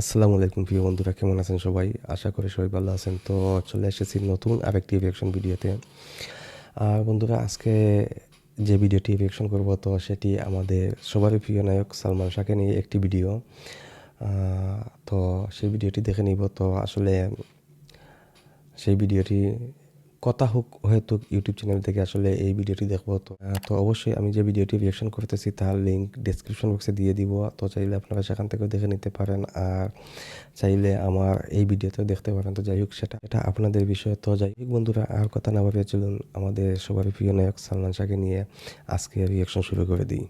আসসালামু আলাইকুম প্রিয় বন্ধুরা, কেমন আছেন সবাই? আশা করি সবাই ভালো আছেন। তো চলে এসেছি নতুন আরেকটি রিঅ্যাকশন ভিডিওতে। আর বন্ধুরা, আজকে যে ভিডিওটি রিঅ্যাকশন করব তো সেটি আমাদের সবারই প্রিয় নায়ক সালমান শাহকে নিয়ে একটি ভিডিও। তো সেই ভিডিওটি দেখে নিব। তো আসলে সেই ভিডিওটি কথা হোক হয়তো ইউটিউব চ্যানেল থেকে আসলে এই ভিডিওটি দেখবো। তো অবশ্যই আমি যে ভিডিওটি রিঅ্যাকশন করতেছি তার লিঙ্ক ডেসক্রিপশন বক্সে দিয়ে দিব। তো চাইলে আপনারা সেখান থেকেও দেখে নিতে পারেন, আর চাইলে আমার এই ভিডিওতেও দেখতে পারেন। তো যাই হোক, এটা আপনাদের বিষয়। তো যাই হোক বন্ধুরা, আর কথা না ভাবিয়ে চলুন আমাদের সবারই প্রিয় নায়ক সালমান শাহকে নিয়ে আজকে রিঅ্যাকশন শুরু করে দিই।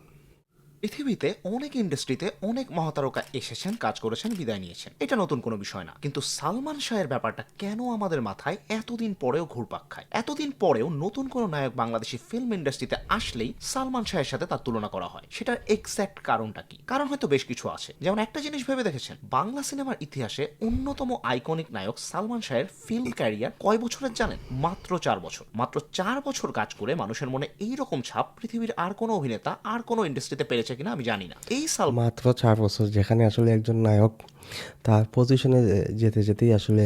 পৃথিবীতে অনেক ইন্ডাস্ট্রিতে অনেক মহাতারকা এসেছেন, কাজ করেছেন, বিদায় নিয়েছেন। এটা নতুন কোনো বিষয় না, কিন্তু সালমান শাহের ব্যাপারটা কেন আমাদের মাথায় এতদিন পরেও ঘুরপাক খায়? এতদিন পরেও নতুন কোনো নায়ক বাংলাদেশি ফিল্ম ইন্ডাস্ট্রিতে আসলেই সালমান শাহের সাথে তার তুলনা করা হয়। সেটার এক্স্যাক্ট কারণটা কি? কারণ হয়তো বেশ কিছু আছে। যেমন একটা জিনিস ভেবে দেখেছেন, বাংলা সিনেমার ইতিহাসে অন্যতম আইকনিক নায়ক সালমান শাহের ফিল্ম ক্যারিয়ার কয় বছরের জানেন? মাত্র 4 বছর। মাত্র 4 বছর কাজ করে মানুষের মনে এইরকম ছাপ পৃথিবীর আর কোনো অভিনেতা আর কোনো ইন্ডাস্ট্রিতে পেরেছে কিনা আমি জানি না। এই মাত্র 4 বছর, যেখানে আসলে একজন নায়ক তার পজিশনে যেতে যেতেই আসলে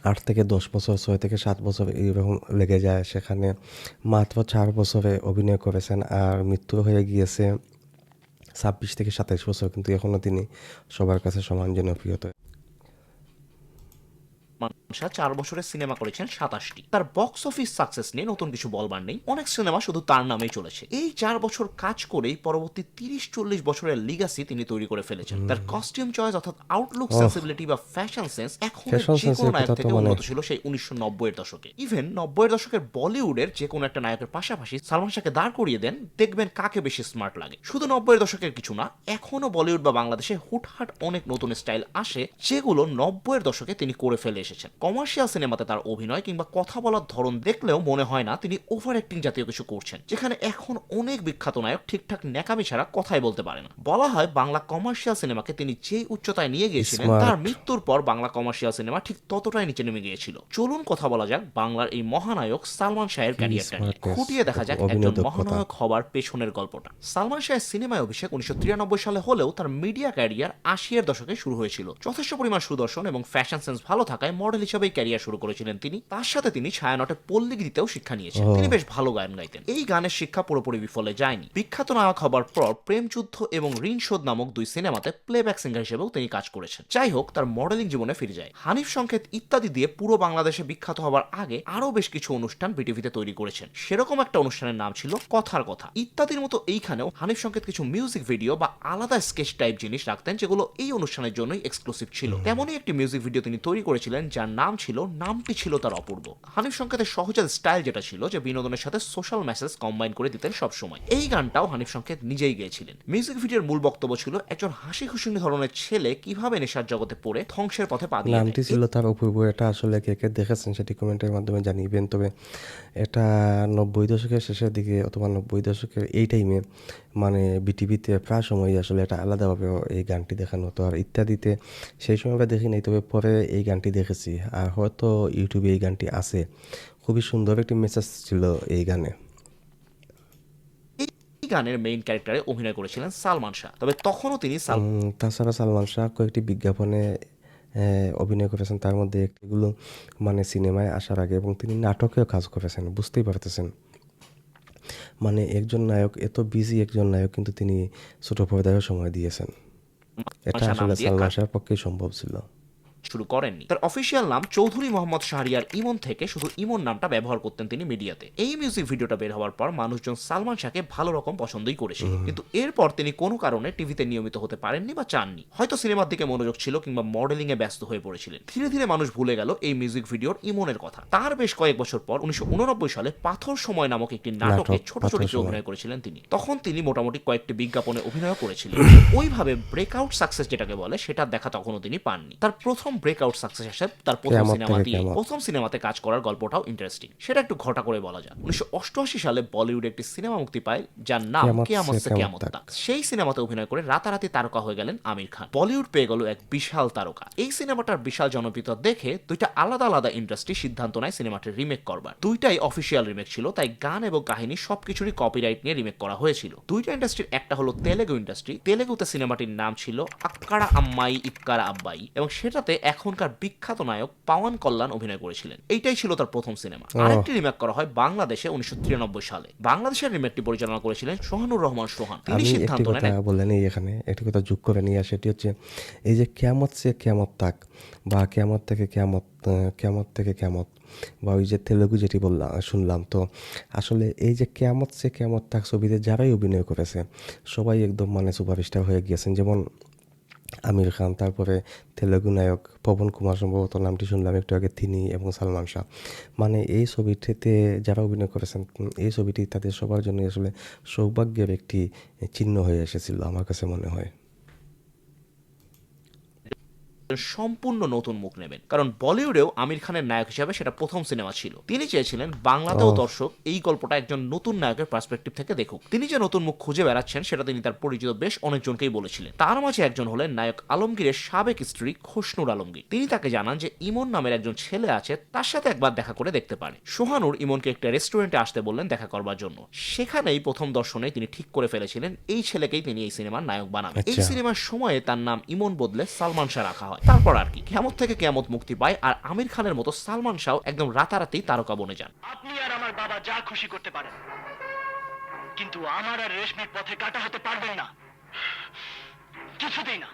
8 থেকে 10 বছর, 6 থেকে 7 বছর এইরকম লেগে যায়, সেখানে মাত্র 4 বছরে অভিনয় করেছেন। আর মৃত্যু হয়ে গিয়েছে 26 থেকে 27 বছর, কিন্তু এখনও তিনি সবার কাছে সমান জনপ্রিয়তা। শাহ 4 বছরের সিনেমা করেছেন 27টি। তার বক্স অফিস সাকসেস নিয়ে নতুন কিছু বলবার নেই, অনেক সিনেমা শুধু তার নামেই চলেছে। এই 4 বছর কাজ করেই পরবর্তী 30-40 বছরের লিগাসি তিনি তৈরি করে ফেলেছেন। তার কস্টিউম চয়েস অর্থাৎ আউটলুক ওহ, সেন্সিবিলিটি বা ফ্যাশন সেন্স এখন ফ্যাশন যে কোনো সেন্সের নায়ক কথা তো থেকে মানে উন্নত ছিল সেই 1990-এর দশকে। ইভেন 90-এর দশকের বলিউডের যে কোনো একটা নায়কের পাশাপাশি সালমান শাহকে দাঁড় করিয়ে দেন, দেখবেন কাকে বেশি স্মার্ট লাগে। শুধু 90-এর দশকের কিছু না, এখনো বলিউড বা বাংলাদেশে হুটহাট অনেক নতুন স্টাইল আসে, যেগুলো 90-এর দশকে তিনি করে ফেলে এসেছেন। কমার্শিয়াল সিনেমাতে তার অভিনয় কিংবা কথা বলার ধরন দেখলেও মনে হয় না তিনি ওভার অ্যাক্টিং জাতীয় কিছু করছেন, যেখানে এখন অনেক বিখ্যাত নায়ক ঠিকঠাক ন্যাকামি ছাড়া কথাই বলতে পারে না। বলা হয় বাংলা কমার্শিয়াল সিনেমাকে তিনি যেই উচ্চতায় নিয়ে গিয়েছিলেন, তার স্মার্ট। মৃত্যুর পর বাংলা কমার্শিয়াল সিনেমা ঠিক ততটাই নিচে নেমে গিয়েছিল। চলুন কথা বলা যাক বাংলার এই মহানায়ক সালমান শাহের কি ক্যারিয়ারটা নিয়ে, স্মার্টনেস খুঁটিয়ে দেখা যাক অভিনয় একজন দক্ষতা। মহানায়ক হবার পেছনের গল্পটা। সালমান শাহের সিনেমায় অভিষেক 1993 সালে হলেও তার মিডিয়া ক্যারিয়ার 80-এর দশকে শুরু হয়েছিল। যথেষ্ট পরিমাণ সুদর্শন এবং ফ্যাশন সেন্স ভালো থাকায় মডেল হিসেবেই ক্যারিয়ার শুরু করেছিলেন তিনি। তার সাথে তিনি ছায়ানটে পল্লী গীতিতেও শিক্ষা নিয়েছেন। তিনি ও, বেশ ভালো গান গাইতেন। এই গানের শিক্ষা পুরোপুরি বিফলে যায়নি। বিখ্যাত নায়ক হবার পর প্রেমযুদ্ধ এবং ঋণ শোধ নামক 2 সিনেমাতে প্লেব্যাক সিঙ্গার হিসেবেও তিনি কাজ করেছেন। যাই হোক, তার মডেলিং জীবনে ফিরে যায়। হানিফ সংকেত ইত্যাদি দিয়ে পুরো বাংলাদেশে বিখ্যাত হবার আগে আরো বেশ কিছু অনুষ্ঠান বিটিভিতে তৈরি করেছেন। সেরকম একটা অনুষ্ঠানের নাম ছিল কথার কথা। ইত্যাদির মতো এইখানেও হানিফ সংকেত কিছু মিউজিক ভিডিও বা আলাদা স্কেচ টাইপ জিনিস রাখতেন, যেগুলো এই অনুষ্ঠানের জন্যই এক্সক্লুসিভ ছিল। তেমনই একটি মিউজিক ভিডিও তিনি তৈরি করেছিলেন যার নামটি ছিল তার অপূর্ব। হানিফ সংকেতের সহজাত স্টাইল যেটা ছিল, যে বিনোদনের সাথে সোশ্যাল মেসেজ কম্বাইন করে দিতেন সব সময়। এই গানটাও হানিফ সংকেত নিজেই গেয়েছিলেন। মিউজিক ভিডিওর মূল বক্তব্য ছিল একজন হাসি খুশি ধরনের ছেলে কিভাবে নেশার জগতে পড়ে ধ্বংসের পথে পা দিয়ে দেয়। নামটি ছিল তার অপূর্ব। এটা আসলে কে কে দেখেছেন সেটি কমেন্টের মাধ্যমে জানিবেন। তবে এটা 90 দশকের শেষের দিকে অথবা 90 দশকের এই টাইমে মানে বিটিভিতে প্রায় সময়ই আসলে এটা আলাদাভাবে এই গানটি দেখানো হতো। আর ইত্যাদিতে সেই সময় আমরা দেখি নাই, তবে পরে এই গানটি দেখেছি। আর হয়তো ইউটিউবে এই গানটি আছে। খুবই সুন্দর একটি মেসেজ ছিল এই গানে। এই গানের মেইন ক্যারেক্টারে অভিনয় করেছিলেন সালমান শাহ। তবে তখনও তিনি তাছাড়া সালমান শাহ কয়েকটি বিজ্ঞাপনে অভিনয় করেছেন, তার মধ্যে একটিগুলো মানে সিনেমায় আসার আগে, এবং তিনি নাটকেও কাজ করেছেন। বুঝতেই পারতেছেন মানে একজন নায়ক, এত বিজি একজন নায়ক, কিন্তু তিনি ছোট পর্দায়ও সময় দিয়েছেন। সালমান এটা শাহ নাম আসলে দিয়ে সালমান কাজ শাহের পক্ষেই সম্ভব ছিল। শুরু করেননি। তার অফিসিয়াল নাম চৌধুরী মোহাম্মদ শাহরিয়ার ইমন থেকে শুধু ইমন নামটা ব্যবহার করতেন তিনি মিডিয়াতে। এই মিউজিক ভিডিওটা বের হওয়ার পর মানুষজন সালমান শাহকে ভালো রকম পছন্দই করেছিল, কিন্তু এরপর তিনি কোনো কারণে টিভিতে নিয়মিত হতে পারেননি বা চাননি। হয়তো সিনেমার দিকে মনোযোগ ছিল কিংবা মডেলিং এ ব্যস্ত হয়ে পড়েছিলেন। ধীরে ধীরে মানুষ ভুলে গেল এই মিউজিক ভিডিওর ইমনের কথা। তার বেশ কয়েক বছর পর 1989 সালে পাথর সময় নামক একটি নাটকে নাটক ছোট পাথর চরিত্রে সময়। অভিনয় করেছিলেন তিনি। তখন তিনি মোটামুটি কয়েকটি বিজ্ঞাপনে অভিনয় করেছিলেন। ওইভাবে ব্রেকআউট সাকসেস যেটাকে বলে সেটা দেখা তখনও তিনি পাননি। তার প্রথম ব্রেকআউট সাকসেস আসে তার প্রথম কেয়ামত সিনেমা থেকে দিয়ে। কেয়ামত। প্রথম সিনেমাতে কাজ করার গল্পটাও ইন্টারেস্টিং, সেটা একটু ঘটা করে বলা যাক। 1988 সালে বলিউডে একটি সিনেমা মুক্তি পায় যার নাম কেয়ামত কিয়ামত সে সে কেয়ামত কিয়ামত তাক। তাক। সেই সিনেমাতে অভিনয় করে রাতারাতি তারকা হয়ে গেলেন আমির খান। বলিউড পেয়ে গেল এক বিশাল তারকা। এই সিনেমাটার বিশাল জনপ্রিয়তা দেখে দুইটা আলাদা আলাদা ইন্ডাস্ট্রি সিদ্ধান্ত নেয় সিনেমাটির রিমেক করবার। দুইটাই অফিসিয়াল রিমেক ছিল, তাই গান এবং কাহিনী সবকিছুরই কপিরাইট নিয়ে রিমেক করা হয়েছিল। দুইটা ইন্ডাস্ট্রির একটা হলো তেলেগু ইন্ডাস্ট্রি। তেলেগুতে সিনেমাটির নাম ছিল আক্কারা আম্মাই ইক্কারা আব্বাই, এবং সেটাতে এখনকার বিখ্যাত নায়ক পাওয়ান কল্যাণ অভিনয় করেছিলেন। এইটাই ছিল তার প্রথম সিনেমা। আরেকটি রিমেক করা হয় বাংলাদেশে 1993 সালে। বাংলাদেশের রিমেকটি পরিচালনা করেছিলেন সোহানুর রহমান সোহান। তিনি আমি একটি সিদ্ধান্ত কথা নেন বলে নিই এখানে, একটি কথা যোগ করে নিয়ে, সেটি হচ্ছে এই যে কেয়ামত সে কেয়ামত তাক বা কেয়ামত থেকে কেয়ামত, কেয়ামত থেকে কেয়ামত, বা ওই যে তেলেগু যেটি বললাম শুনলাম, তো আসলে এই যে কেয়ামত সে কেয়ামত তাক ছবিতে যারাই অভিনয় করেছে সবাই একদম মানে সুপারস্টার হয়ে গিয়েছেন। যেমন আমির খান, তারপরে তেলেগু নায়ক পবন কুমার, সম্ভবত নামটি শুনলাম একটু আগে, তিনি, এবং সালমান শাহ। মানে এই ছবিটিতে যারা অভিনয় করেছেন, এই ছবিটি তাদের সবার জন্য আসলে সৌভাগ্যের একটি চিহ্ন হয়ে এসেছিল আমার কাছে মনে হয়। সম্পূর্ণ নতুন মুখ নেবেন, কারণ বলিউডেও আমির খানের নায়ক হিসাবে সেটা প্রথম সিনেমা ছিল। তিনি চেয়েছিলেন বাংলাতেও দর্শক এই গল্পটা একজন নতুন নায়কের পার্সপেক্টিভ থেকে দেখুক। তিনি যে নতুন মুখ খুঁজে বেড়াচ্ছেন সেটা তিনি তার পরিচিত বেশ অনেকজনকেই বলেছিলেন। তার মাঝে একজন হলেন নায়ক আলমগীরের সাবেক স্ত্রী খোশনুর আলমগীর। তিনি তাকে জানান যে ইমন নামের একজন ছেলে আছে, তার সাথে একবার দেখা করে দেখতে পারে। সোহানুর ইমনকে একটা রেস্টুরেন্টে আসতে বললেন দেখা করবার জন্য। সেখানেই প্রথম দর্শনে তিনি ঠিক করে ফেলেছিলেন এই ছেলেকেই তিনি এই সিনেমার নায়ক বানাবেন। এই আচ্ছা। সিনেমার সময়ে তার নাম ইমন বদলে সালমান শাহ রাখা হয়। তারপর আর কি, কিয়ামত থেকে কিয়ামত মুক্তি পায়, আর আমির খানের মতো সালমান শাহ একদম রাতারাতি তারকা বনে যান। আপনি আর আমার বাবা যা খুশি করতে পারেন, কিন্তু আমার আর রেশমির পথে কাটা হতে পারবেন না, কিছুতেই না,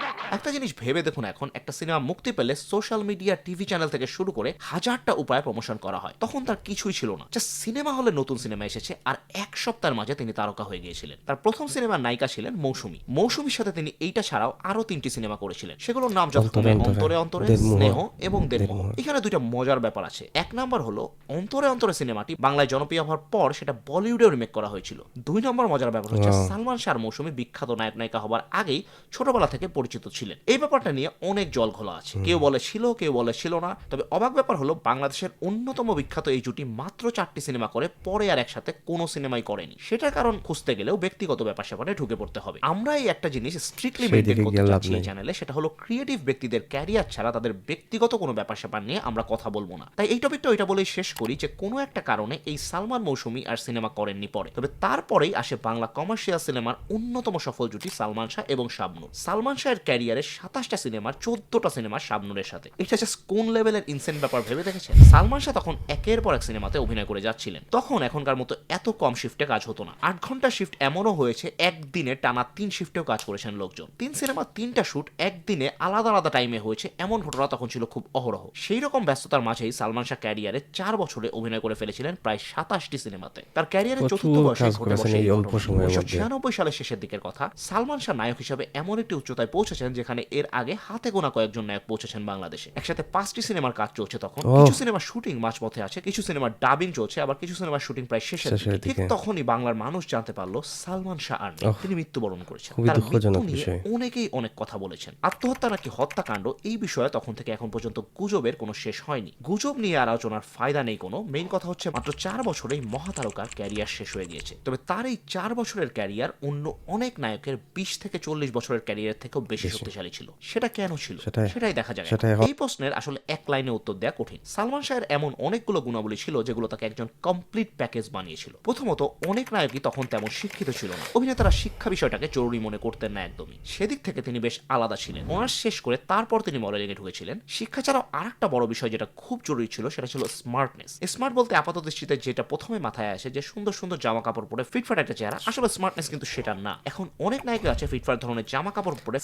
কখন। একটা জিনিস ভেবে দেখুন, এখন একটা সিনেমা মুক্তি পেলে সোশ্যাল মিডিয়া, টিভি চ্যানেল থেকে শুরু করে হাজারটা উপায়ে প্রমোশন করা হয়। তখন তার কিছুই ছিল না, জাস্ট সিনেমা হলে নতুন সিনেমা এসেছে, আর এক সপ্তাহের মাঝে তিনি তারকা হয়ে গিয়েছিলেন। তার প্রথম সিনেমার নায়িকা ছিলেন মৌসুমী। মৌসুমীর সাথে তিনি এইটা ছাড়াও আরো 3টি সিনেমা করেছিলেন, সেগুলোর নাম যথাক্রমে অন্তরে অন্তরে, দেড়মোহ, স্নেহ এবং দেড়মোহ। দেড়মোহ। এখানে দুইটা মজার ব্যাপার আছে। এক নাম্বার হলো অন্তরে অন্তরে সিনেমাটি বাংলায় জনপ্রিয় হওয়ার পর সেটা বলিউডেও রিমেক করা হয়েছিল। দুই নম্বর মজার ব্যাপার হচ্ছে সালমান শাহ আর মৌসুমী বিখ্যাত নায়ক নায়িকা হবার আগেই ছোটবেলা থেকে পরিচিত ছিলেন। এই ব্যাপারটা নিয়ে অনেক জল ঘোলা আছে, কেউ বলে ছিল, কেউ বলে ছিল না। তবে অবাক ব্যাপার হলো বাংলাদেশের অন্যতম বিখ্যাত এই জুটি মাত্র 4টি সিনেমা করে পরে আর একসাথে কোনো সিনেমাই করেনি। সেটার কারণ খুঁজতে গেলেও ব্যক্তিগত ব্যাপার স্যাপারে ঢুকে পড়তে হবে। আমরা এই একটা জিনিস স্ট্রিক্টলি মেইনটেইন সেদিকে করতে গিয়ে লাভ চাচ্ছি এই নেই। চ্যানেলে, সেটা হলো ক্রিয়েটিভ ব্যক্তিদের ক্যারিয়ার ছাড়া তাদের ব্যক্তিগত কোনো ব্যাপার স্যাপার নিয়ে আমরা কথা বলবো না। তাই এই টপিকটা ওইটা বলেই শেষ করি যে কোনো একটা কারণে এই সালমান মৌসুমী আর সিনেমা করেননি পরে। তবে তারপরেই আসে বাংলা কমার্শিয়াল সিনেমার অন্যতম সফল জুটি সালমান শাহ এবং শাবনূর। সালমান শাহের ক্যারিয়ারে 27টা সিনেমার 14টা সিনেমা শাবনূরের সাথে। এটা জাস্ট কোন লেভেলের ইনসেন্ট ব্যাপার ভেবে দেখেছেন? সালমান শাহ তখন একের পর এক সিনেমাতে অভিনয় করে যাচ্ছিলেন। তখন এখনকার মতো এত কম শিফটে কাজ হতো না। 8 ঘন্টা শিফট এমনও হয়েছে একদিনে টানা 3 শিফটেও কাজ করেছেন লোকজন। 3 সিনেমা 3টা শুট একদিনে আলাদা আলাদা টাইমে হয়েছে, এমন ঘটনা তখন ছিল খুব অহরহ। সেই রকম ব্যস্ততার মাঝেই সালমান শাহ ক্যারিয়ারে 4 বছরে অভিনয় করে ফেলেছিলেন প্রায় 27টি সিনেমাতে। তার ক্যারিয়ারের প্রচুর চতুর্থ বর্ষে কাজ ঘটে করেছেন বসে এই এই অল্প ঘটনা। সময়ের মধ্যে। 1996 সালের শেষের দিকের কথা, সালমান শাহ নায়ক হিসেবে এমন একটি উচ্চতায় পৌঁছেছেন যেখানে এর আগে হাতে গোনা কয়েকজন নায়ক পৌঁছেছেন বাংলাদেশে। একসাথে 5টি সিনেমার কাজ চলছে তখন। কিছু সিনেমার শুটিং মাঝপথে আছে, কিছু সিনেমার ডাবিং চলছে, আবার কিছু সিনেমার শুটিং প্রায় শেষের দিকে। ঠিক তখনই বাংলার মানুষ জানতে পারলো সালমান শাহ আর নেই, তিনি মৃত্যুবরণ করেছেন। খুবই তার মৃত্যু দুঃখজনক নিয়ে বিষয়। অনেকেই অনেক কথা বলেছেন। আত্মহত্যা নাকি হত্যাকাণ্ড, এই বিষয়ে তখন থেকে এখন পর্যন্ত গুজবের কোনো শেষ হয়নি। গুজব নিয়ে আলোচনার ফায়দা নেই কোনো। মেইন কথা হচ্ছে মাত্র 4 বছরেই মহাতারকার ক্যারিয়ার শেষ হয়ে গিয়েছে। তবে তার এই 4 বছরের ক্যারিয়ার অন্য অনেক নায়কের 20 থেকে 40 বছরের ক্যারিয়ার থেকেও বেশি শক্তিশালী ছিল। সেটা কেন ছিল সেটাই দেখা যাক। এই প্রশ্নের আসলে এক লাইনে উত্তর দেওয়া কঠিন। সালমান শাহের এমন অনেকগুলো গুণাবলী ছিল যেগুলো তাকে একজন কমপ্লিট প্যাকেজ বানিয়েছিল। প্রথমত, অনেক নায়কই তখন তেমন শিক্ষিত ছিল না। অভিনেতারা শিক্ষা বিষয়টাকে জরুরি মনে করতেন না একদমই। সেদিক থেকে তিনি বেশ আলাদা ছিলেন। অনার্স শেষ করে তারপর তিনি মডেলিং এ ঢুকেছিলেন। শিক্ষা ছাড়াও আরেকটা বড় বিষয় যেটা খুব জরুরি ছিল সেটা ছিল স্মার্টনেস। স্মার্ট বলতে আপাত দৃষ্টিতে যেটা প্রথমে মাথায় আসে যে সুন্দর সুন্দর জামা কাপড় পরে ফিটফাট একটা চেহারা, আসলে স্মার্টনেস কিন্তু সেটা না। এখন অনেক নায়ক আছে ফিটফাট ধরনের জামা কাপড় পরে।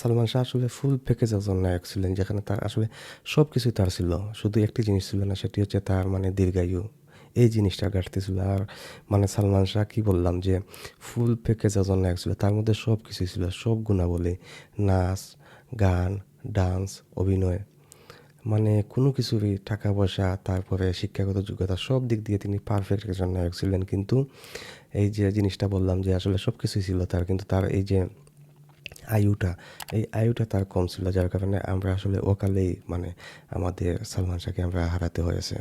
সালমান শাহ আসলে ফুল প্যাকেজ একজন নায়ক ছিলেন, যেখানে তার আসলে সব কিছুই তার ছিল, শুধু একটি জিনিস ছিল না, সেটি হচ্ছে তার মানে দীর্ঘায়ু। এই জিনিসটা ঘাটতি ছিল। আর মানে সালমান শাহ কি বললাম যে ফুল প্যাকেজ একজন নায়ক ছিল, তার মধ্যে সব কিছুই ছিল, সব গুণাবলী, নাচ, গান, ডান্স, অভিনয়, মানে কোনো কিছুরই, টাকা পয়সা, তারপরে শিক্ষাগত যোগ্যতা, সব দিক দিয়ে তিনি পারফেক্ট একজন নায়ক ছিলেন। কিন্তু এই যে জিনিসটা বললাম যে আসলে সব কিছুই ছিল তার, কিন্তু তার এই যে আয়ুটা, এই আয়ুটা তার কম ছিল, যার কারণে আমরা আসলে অকালেই মানে আমাদের সালমান শাহকে আমরা হারাতে হয়েছে।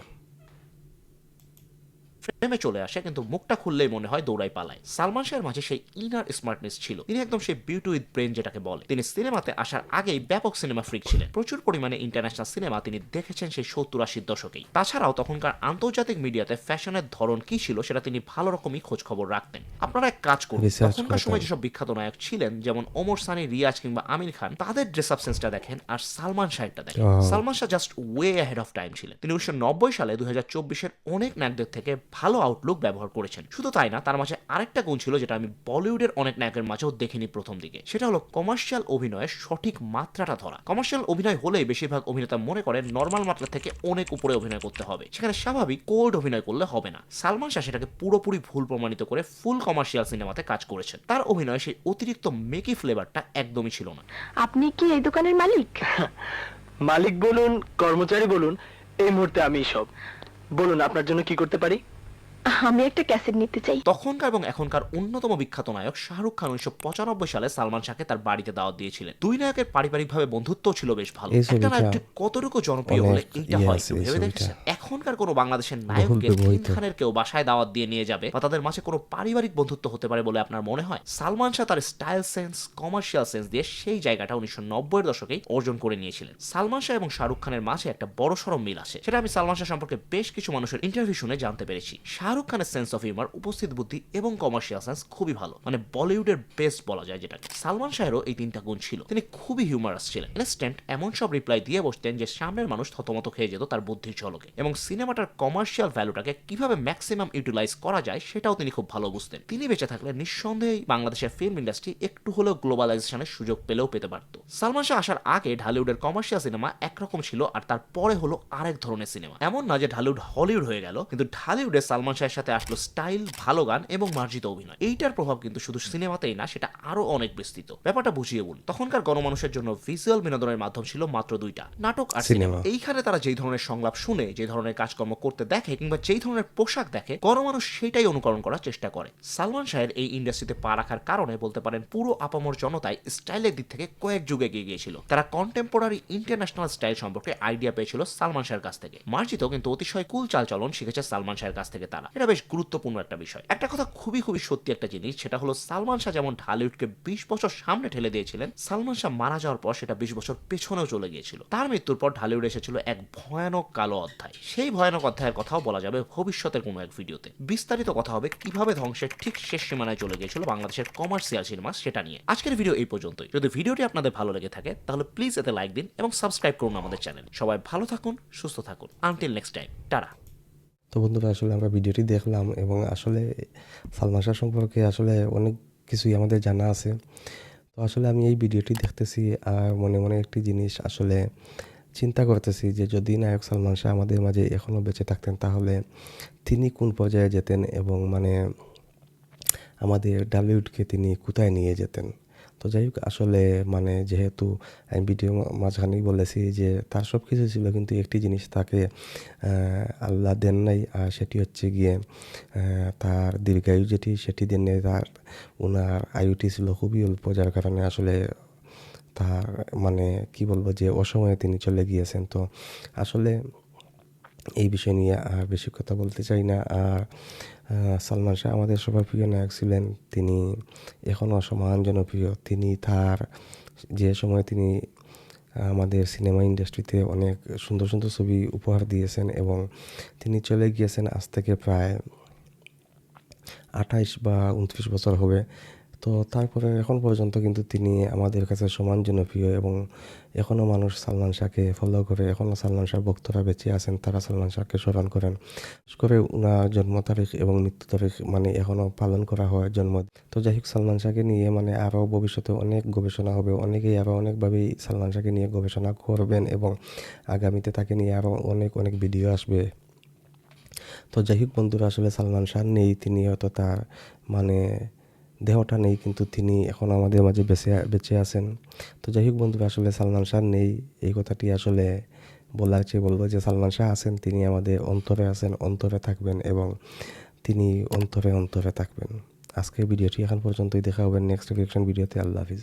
ফ্রেমে চলে আসে, কিন্তু মুখটা খুললেই মনে হয় দৌড়াই পালায়। সালমান শাহের মাঝে সেই ইনার স্মার্টনেস ছিল, তিনি একদম সেই বিউটি উইথ ব্রেন যেটাকে বলে। তিনি সিনেমাতে আসার আগেই ব্যাপক সিনেমা ফ্রিক ছিলেন, প্রচুর পরিমাণে ইন্টারন্যাশনাল সিনেমা তিনি দেখেছেন সেই 70-80 দশকেই। তাছাড়াও তখনকার আন্তর্জাতিক মিডিয়াতে ফ্যাশনের ধরন কি ছিল সেটা তিনি ভালো রকমই খোঁজ খবর রাখতেন। আপনারা এক কাজ করুন, Research তখনকার সময় করতেন। যেসব বিখ্যাত নায়ক ছিলেন যেমন ওমর সানি, রিয়াজ কিংবা আমির খান, তাদের ড্রেস আপ সেন্সটা দেখেন আর সালমান শাহেরটা দেখেন। Salman Shah just way ahead of time ছিলেন। তিনি 1990 সালে 2024-এর অনেক নায়কদের থেকে ভালো আউটলুক ব্যবহার করেছেন। শুধু তাই না, তার মাঝে আরেকটা গুণ ছিল যেটা আমি বলিউডের অনেক নায়কের মাঝেও দেখিনি প্রথম দিকে, সেটা হলো কমার্শিয়াল অভিনয়ের সঠিক মাত্রাটা ধরা। কমার্শিয়াল অভিনয় হলেই বেশিরভাগ অভিনেতা মনে করেন নর্মাল মাত্রা থেকে অনেক উপরে অভিনয় করতে হবে, সেখানে স্বাভাবিক কোল্ড অভিনয় করলে হবে না। সালমান শাহ সেটাকে পুরোপুরি ভুল প্রমাণিত করে ফুল কমার্শিয়াল সিনেমাতে কাজ করেছেন। তার অভিনয়ে সেই অতিরিক্ত মেকি ফ্লেভারটা একদমই ছিল না। আপনি কি এই দোকানের মালিক? মালিক বলুন, কর্মচারী বলুন, এই মুহূর্তে আমি সব। বলুন আপনার জন্য কি করতে পারি? আমি একটা ক্যাসেট নিতে চাই। তখনকার এবং এখনকার অন্যতম বিখ্যাত নায়ক শাহরুখ খান 1995 সালে সালমান শাহকে তার বাড়িতে দাওয়াত দিয়েছিলেন। দুই নায়কের পারিবারিকভাবে বন্ধুত্ব ছিল বেশ ভালো। এই একটা ছবিটা নায়ক ঠিক কতটুকু জনপ্রিয় হলে অনেক এইটা ইয়ে হয় আছে, কেউ এই ভেবে ছবিটা। দেখেছেন? এখনকার কোনো বাংলাদেশের বহুল নায়ককে ব্যবহৃত। তিন খানের কেউ বাসায় দাওয়াত দিয়ে নিয়ে যাবে বা তাদের মাঝে কোনো পারিবারিক বন্ধুত্ব হতে পারে বলে আপনার মনে হয়? সালমান শাহ তার স্টাইল সেন্স, কমার্শিয়াল সেন্স দিয়ে সেই জায়গাটা 1990-এর দশকেই অর্জন করে নিয়েছিলেন। সালমান শাহ এবং শাহরুখ খানের মাঝে একটা বড়সড় মিল আছে, সেটা আমি সালমান শাহ সম্পর্কে বেশ কিছু মানুষের ইন্টারভিউ শুনে জানতে পেরেছি। শাহরুখ খানের সেন্স অফ হিউমার, উপস্থিত বুদ্ধি এবং কমার্শিয়াল সেন্স খুবই ভালো, মানে বলিউডের বেস্ট বলা যায় যেটাকে। সালমান শাহেরও এই তিনটা গুণ ছিল। তিনি খুবই হিউমারাস ছিলেন, ইনস্ট্যান্ট এমন সব রিপ্লাই দিয়ে বসতেন যে সামনের মানুষ থতমত খেয়ে যেত তার বুদ্ধির ঝলকে। এবং সিনেমাটার কমার্শিয়াল ভ্যালুটাকে কিভাবে ম্যাক্সিমাম ইউটিলাইজ করা যায় সেটাও তিনি খুব ভালো বুঝতেন। তিনি বেঁচে থাকলে নিঃসন্দেহে বাংলাদেশের ফিল্ম ইন্ডাস্ট্রি একটু হলেও গ্লোবালাইজেশনের সুযোগ পেলেও পেতে পারত। সালমান শাহ আসার আগে ঢালিউডের কমার্শিয়াল সিনেমা একরকম ছিল, আর তারপরে হলো আরেক ধরনের সিনেমা। এমন না যে ঢালিউড হলিউড হয়ে গেল, কিন্তু ঢালিউডে সালমান শাহের সাথে আসলো স্টাইল, ভালো গান এবং মার্জিত অভিনয়। এইটার প্রভাব কিন্তু শুধু সিনেমাতেই না, সেটা আরো অনেক বিস্তৃত। ব্যাপারটা বুঝিয়ে বলুন, তখনকার গণমানুষের জন্য ভিজুয়াল বিনোদনের মাধ্যম ছিল মাত্র দুইটা, নাটক আর সিনেমা। এইখানে তারা যেই ধরনের সংলাপ শুনে, যে ধরনের কাজকর্ম করতে দেখে কিংবা যেই ধরনের পোশাক দেখে, গণমানুষ সেটাই অনুকরণ করার চেষ্টা করে। সালমান শাহের এই ইন্ডাস্ট্রিতে পা রাখার কারণে বলতে পারেন পুরো আপামর জনতায় স্টাইলের দিক থেকে কয়েক যুগে এগিয়ে গিয়েছিল। তারা কন্টেম্পোরারি ইন্টারন্যাশনাল স্টাইল সম্পর্কে আইডিয়া পেয়েছিল সালমান শাহের কাছ থেকে। মার্জিত কিন্তু অতিশয় কুল চালচলন শিখেছে সালমান শাহের কাছ থেকে তারা। এটা বেশ গুরুত্বপূর্ণ একটা বিষয়। একটা কথা খুবই সত্যি একটা জিনিস, সেটা হলো সালমান শাহ যেমন ঢালিউডকে 20 বছর সামনে ঠেলে দিয়েছিলেন, সালমান শাহ মারা যাওয়ার পর সেটা 20 বছর পেছনেও চলে গিয়েছিল। তার মৃত্যুর পর ঢালিউড এসেছিল এক ভয়ানক কালো অধ্যায়। সেই ভয়ানক অধ্যায়ের কথাও বলা যাবে ভবিষ্যতের কোনো এক ভিডিওতে। বিস্তারিত কথা হবে কিভাবে ধ্বংসের ঠিক শেষ সীমানায় চলে গিয়েছিল বাংলাদেশের কমার্শিয়াল সিনেমা, সেটা নিয়ে। আজকের ভিডিও এই পর্যন্তই। যদি ভিডিওটি আপনাদের ভালো লেগে থাকে তাহলে প্লিজ এতে লাইক দিন এবং সাবস্ক্রাইব করুন আমাদের চ্যানেল। সবাই ভালো থাকুন, সুস্থ থাকুন। Until next time, tata. তো বন্ধুরা, আসলে আমরা ভিডিওটি দেখলাম এবং আসলে সালমান শাহ সম্পর্কে আসলে অনেক কিছুই আমাদের জানা আছে। তো আসলে আমি এই ভিডিওটি দেখতেছি আর মনে মনে একটি জিনিস আসলে চিন্তা করতেছি যে যদি নায়ক সালমান শাহ আমাদের মাঝে এখনও বেঁচে থাকতেন তাহলে তিনি কোন পর্যায়ে যেতেন এবং মানে আমাদের ঢালিউডকে তিনি কোথায় নিয়ে যেতেন। তো যাই হোক, আসলে মানে যেহেতু আমি ভিডিও মাঝখানেই বলেছি যে তার সব কিছু ছিল, কিন্তু একটি জিনিস তাকে আল্লাহ দেন নাই, আর সেটি হচ্ছে গিয়ে তার দীর্ঘায়ু সেটি দেন নাই। ওনার আয়ুটি ছিল খুবই অল্প, যার কারণে আসলে তার মানে কি বলবো যে অসময়ে তিনি চলে গিয়েছেন। তো আসলে এই বিষয় নিয়ে আর বেশি কথা বলতে চাই না। আর সালমান শাহ আমাদের সবার প্রিয় নায়ক ছিলেন, তিনি এখনও সমান জনপ্রিয়। তিনি তার যে সময় তিনি আমাদের সিনেমা ইন্ডাস্ট্রিতে অনেক সুন্দর সুন্দর ছবি উপহার দিয়েছেন এবং তিনি চলে গিয়েছেন আজ থেকে প্রায় 28 বা 29 বছর হবে। তো তারপরে এখন পর্যন্ত কিন্তু তিনি আমাদের কাছে সমান জনপ্রিয় এবং এখনও মানুষ সালমান শাহকে ফলো করে। এখনও সালমান শাহ ভক্তরা বেঁচে আছেন, তারা সালমান শাহকে স্মরণ করেন। বিশেষ করে ওনার জন্ম তারিখ এবং মৃত্যু তারিখ মানে এখনও পালন করা হয় জন্ম। তো যাই হোক, সালমান শাহকে নিয়ে মানে আরও ভবিষ্যতে অনেক গবেষণা হবে, অনেকেই আরও অনেকভাবেই সালমান শাহকে নিয়ে গবেষণা করবেন এবং আগামীতে তাকে নিয়ে আরও অনেক ভিডিও আসবে। তো যাই হোক বন্ধুরা, আসলে সালমান শাহ নেই, তিনি হয়তো তার মানে দেহটা নেই, কিন্তু তিনি এখন আমাদের মাঝে বেঁচে আছেন। তো যাই হোক বন্ধুরা, আসলে সালমান শাহ নেই এই কথাটি আসলে বলার চেয়ে বলবো যে সালমান শাহ আছেন, তিনি আমাদের অন্তরে আছেন, অন্তরে থাকবেন এবং তিনি অন্তরে থাকবেন। আজকের ভিডিওটি এখন পর্যন্তই। দেখা হবে নেক্সট রিঅ্যাকশন ভিডিওতে। আল্লাহ হাফিজ।